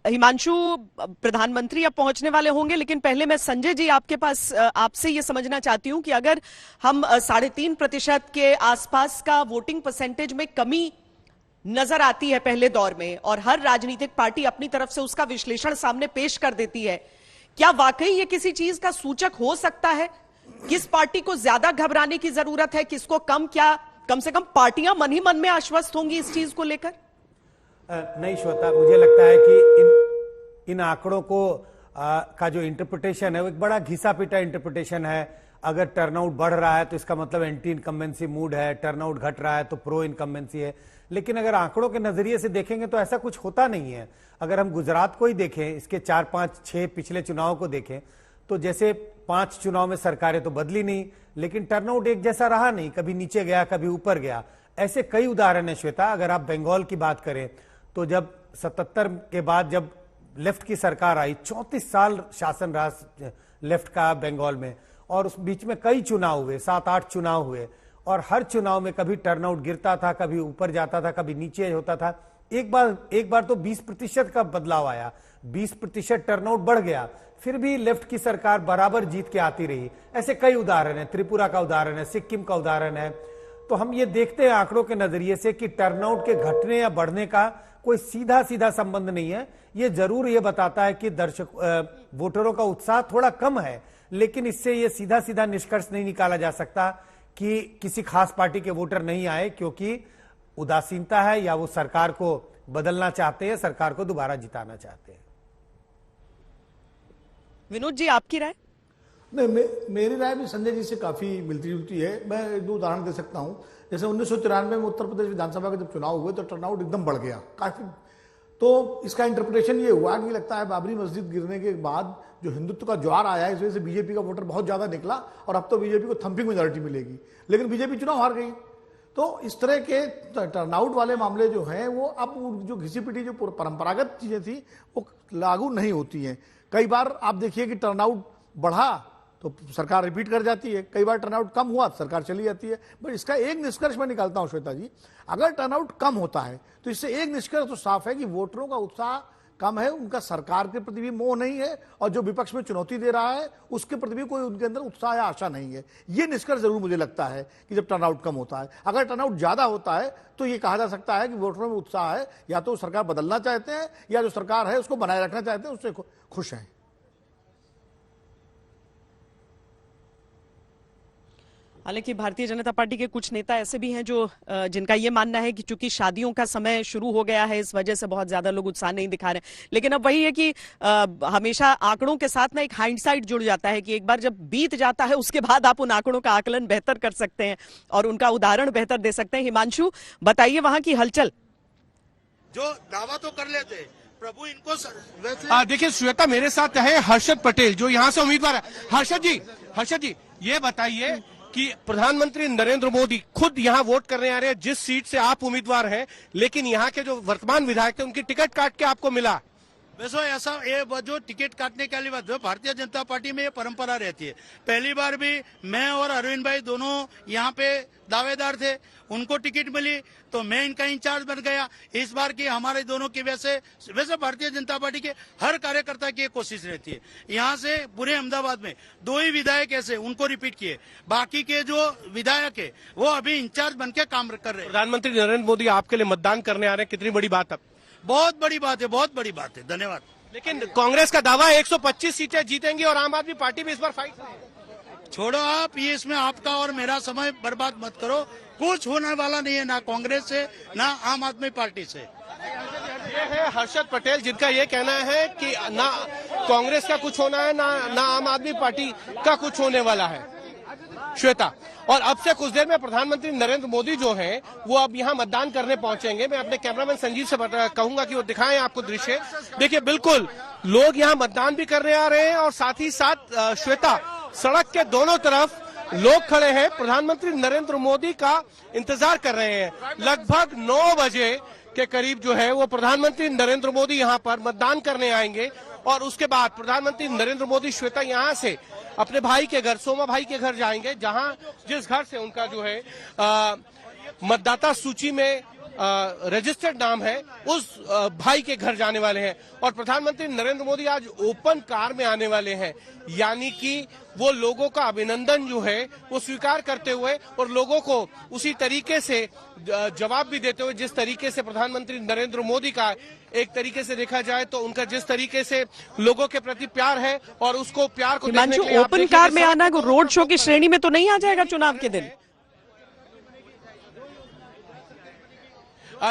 हिमांशु, प्रधानमंत्री अब पहुंचने वाले होंगे, लेकिन पहले मैं संजय जी आपके पास आपसे ये समझना चाहती हूं कि अगर हम 3.5% के आसपास का वोटिंग परसेंटेज में कमी नजर आती है पहले दौर में, और हर राजनीतिक पार्टी अपनी तरफ से उसका विश्लेषण सामने पेश कर देती है, क्या वाकई ये किसी चीज का सूचक हो सकता है? किस पार्टी को ज्यादा घबराने की जरूरत है, किसको कम? क्या कम से कम पार्टियां मन ही मन में आश्वस्त होंगी इस चीज को लेकर? नहीं श्वेता, मुझे लगता है कि इन आंकड़ों को का जो इंटरप्रिटेशन है वो एक बड़ा घिसा पिटा इंटरप्रिटेशन है। अगर टर्नआउट बढ़ रहा है तो इसका मतलब एंटी इनकम्बेंसी मूड है, टर्नआउट घट रहा है तो प्रो इनकम्बेंसी है। लेकिन अगर आंकड़ों के नजरिए से देखेंगे तो ऐसा कुछ होता नहीं है। अगर हम गुजरात को ही देखें, इसके 4, 5, 6 पिछले चुनाव को देखें, तो जैसे 5 चुनाव में सरकारें तो बदली नहीं, लेकिन टर्नआउट एक जैसा रहा नहीं, कभी नीचे गया कभी ऊपर गया। ऐसे कई उदाहरण है श्वेता। अगर आप बंगाल की बात करें तो जब 77 के बाद जब लेफ्ट की सरकार आई, 34 साल शासन रहा लेफ्ट का बंगाल में, और उस बीच में कई चुनाव हुए, 7-8 चुनाव हुए, और हर चुनाव में कभी टर्नआउट गिरता था, कभी ऊपर जाता था, कभी नीचे होता था। एक बार तो 20% का बदलाव आया, 20% टर्नआउट बढ़ गया, फिर भी लेफ्ट की सरकार बराबर जीत के आती रही। ऐसे कई उदाहरण है, त्रिपुरा का उदाहरण है, सिक्किम का उदाहरण है। तो हम ये देखते हैं आंकड़ों के नजरिए से कि टर्नआउट के घटने या बढ़ने का कोई सीधा संबंध नहीं है। ये जरूर ये बताता है कि वोटरों का उत्साह थोड़ा कम है, लेकिन इससे ये सीधा निष्कर्ष नहीं निकाला जा सकता कि किसी खास पार्टी के वोटर नहीं आए क्योंकि उदासीनता है या वो सरकार को बदलना चाहते हैं, सरकार को दोबारा जिताना चाहते हैं। विनोद जी, आपकी राय? नहीं, मेरी राय भी संजय जी से काफी मिलती जुलती है। मैं 2 उदाहरण दे सकता हूं। जैसे 1993 में उत्तर प्रदेश विधानसभा के जब चुनाव हुए तो टर्नआउट एकदम बढ़ गया काफी। तो इसका इंटरप्रिटेशन ये हुआ कि लगता है बाबरी मस्जिद गिरने के बाद जो हिंदुत्व का ज्वार आया है, इस वजह से बीजेपी का वोटर बहुत ज्यादा निकला और अब तो बीजेपी को थंपिंग मेजॉरिटी मिलेगी, लेकिन बीजेपी चुनाव हार गई। तो इस तरह के टर्नआउट वाले मामले जो हैं वो अब जो घिसी पिटी जो परंपरागत चीजें थी वो लागू नहीं होती हैं। कई बार आप देखिए कि टर्नआउट बढ़ा तो सरकार रिपीट कर जाती है, कई बार टर्नआउट कम हुआ तो सरकार चली जाती है। बट इसका एक निष्कर्ष मैं निकालता हूं श्वेता जी, अगर टर्नआउट कम होता है तो इससे एक निष्कर्ष तो साफ है कि वोटरों का उत्साह कम है, उनका सरकार के प्रति भी मोह नहीं है, और जो विपक्ष में चुनौती दे रहा है उसके प्रति भी कोई उनके अंदर उत्साह या आशा नहीं है। ये निष्कर्ष जरूर मुझे लगता है कि जब टर्नआउट कम होता है। अगर टर्नआउट ज्यादा होता है तो ये कहा जा सकता है कि वोटरों में उत्साह है, या तो सरकार बदलना चाहते हैं या जो सरकार है उसको बनाए रखना चाहते हैं, उससे खुश हैं। हालांकि भारतीय जनता पार्टी के कुछ नेता ऐसे भी हैं जो जिनका ये मानना है कि चूंकि शादियों का समय शुरू हो गया है, इस वजह से बहुत ज्यादा लोग उत्साह नहीं दिखा रहे हैं। लेकिन अब वही है कि हमेशा आंकड़ों के साथ ना एक हाइंडसाइट जुड़ जाता है कि एक बार जब बीत जाता है उसके बाद आप उन आंकड़ों का आकलन बेहतर कर सकते हैं और उनका उदाहरण बेहतर दे सकते हैं। हिमांशु, बताइए वहां की हलचल। जो दावा तो कर लेते प्रभु इनको देखिए श्वेता, मेरे साथ है हर्षद पटेल जो यहाँ से उम्मीदवार है। हर्षद जी ये बताइए कि प्रधानमंत्री नरेंद्र मोदी खुद यहाँ वोट करने आ रहे हैं जिस सीट से आप उम्मीदवार हैं, लेकिन यहाँ के जो वर्तमान विधायक थे उनकी टिकट काट के आपको मिला। वैसे ऐसा ये जो टिकट काटने के लिए जो भारतीय जनता पार्टी में ये परंपरा रहती है। पहली बार भी मैं और अरविंद भाई दोनों यहाँ पे दावेदार थे, उनको टिकट मिली तो मैं इनका इंचार्ज बन गया। इस बार की हमारे दोनों की वैसे भारतीय जनता पार्टी के हर कार्यकर्ता की कोशिश रहती है। यहाँ से पूरे अहमदाबाद में 2 ही विधायक ऐसे उनको रिपीट किए, बाकी के जो विधायक है वो अभी इंचार्ज बन के काम कर रहे हैं। प्रधानमंत्री नरेंद्र मोदी आपके लिए मतदान करने आ रहे हैं, कितनी बड़ी बात है? बहुत बड़ी बात है, बहुत बड़ी बात है, धन्यवाद। लेकिन कांग्रेस का दावा 125 सीटें जीतेंगी और आम आदमी पार्टी भी इस बार फाइट है। छोड़ो आप ये, इसमें आपका और मेरा समय बर्बाद मत करो। कुछ होने वाला नहीं है, ना कांग्रेस से ना आम आदमी पार्टी से। ये है हर्षद पटेल जिनका ये कहना है कि ना कांग्रेस का कुछ होना है ना आम आदमी पार्टी का कुछ होने वाला है। श्वेता, और अब से कुछ देर में प्रधानमंत्री नरेंद्र मोदी जो हैं वो अब यहाँ मतदान करने पहुंचेंगे। मैं अपने कैमरामैन संजीव से कहूंगा कि वो दिखाएं आपको दृश्य। देखिए बिल्कुल लोग यहाँ मतदान भी करने आ रहे हैं और साथ ही साथ श्वेता, सड़क के दोनों तरफ लोग खड़े हैं, प्रधानमंत्री नरेंद्र मोदी का इंतजार कर रहे हैं। लगभग 9 बजे के करीब जो है वो प्रधानमंत्री नरेंद्र मोदी यहाँ पर मतदान करने आएंगे और उसके बाद प्रधानमंत्री नरेंद्र मोदी श्वेता यहाँ से अपने भाई के घर, सोमा भाई के घर जाएंगे, जहां जिस घर से उनका जो है मतदाता सूची में रजिस्टर्ड नाम है उस भाई के घर जाने वाले हैं। और प्रधानमंत्री नरेंद्र मोदी आज ओपन कार में आने वाले हैं, यानी कि वो लोगों का अभिनंदन जो है वो स्वीकार करते हुए और लोगों को उसी तरीके से जवाब भी देते हुए जिस तरीके से प्रधानमंत्री नरेंद्र मोदी का एक तरीके से देखा जाए तो उनका जिस तरीके से लोगों के प्रति प्यार है और उसको प्यार को देखने के लिए आप ओपन कार में आना रोड शो की श्रेणी में तो नहीं आ जाएगा चुनाव के दिन?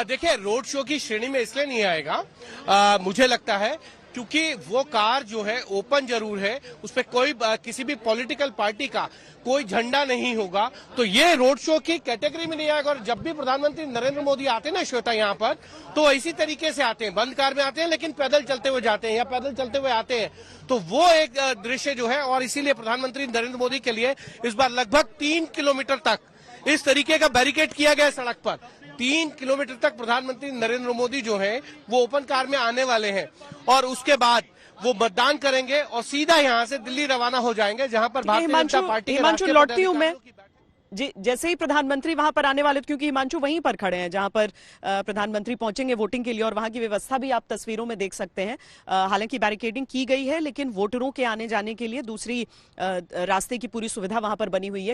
देखिए, रोड शो की श्रेणी में इसलिए नहीं आएगा, मुझे लगता है क्योंकि वो कार जो है ओपन जरूर है, उस पर कोई किसी भी पॉलिटिकल पार्टी का कोई झंडा नहीं होगा, तो ये रोड शो की कैटेगरी में नहीं आएगा। और जब भी प्रधानमंत्री नरेंद्र मोदी आते हैं ना श्वेता यहाँ पर, तो इसी तरीके से आते हैं, बंद कार में आते हैं लेकिन पैदल चलते हुए जाते हैं या पैदल चलते हुए आते हैं। तो वो एक दृश्य जो है, और इसीलिए प्रधानमंत्री नरेंद्र मोदी के लिए इस बार लगभग 3 किलोमीटर तक इस तरीके का बैरिकेड किया गया सड़क पर। 3 किलोमीटर तक प्रधानमंत्री नरेंद्र मोदी जो है वो ओपन कार में आने वाले हैं और उसके बाद वो मतदान करेंगे और सीधा यहाँ से दिल्ली रवाना हो जाएंगे, जहां पर भारतीय जनता पार्टी के हिमांशु लौटती हूं मैं जी। जैसे ही प्रधानमंत्री वहां पर आने वाले, क्योंकि हिमांशु वहीं पर खड़े हैं जहां पर प्रधानमंत्री पहुंचेंगे वोटिंग के लिए, और वहां की व्यवस्था भी आप तस्वीरों में देख सकते हैं। हालांकि बैरिकेडिंग की गई है लेकिन वोटरों के आने जाने के लिए दूसरी रास्ते की पूरी सुविधा वहां पर बनी हुई है।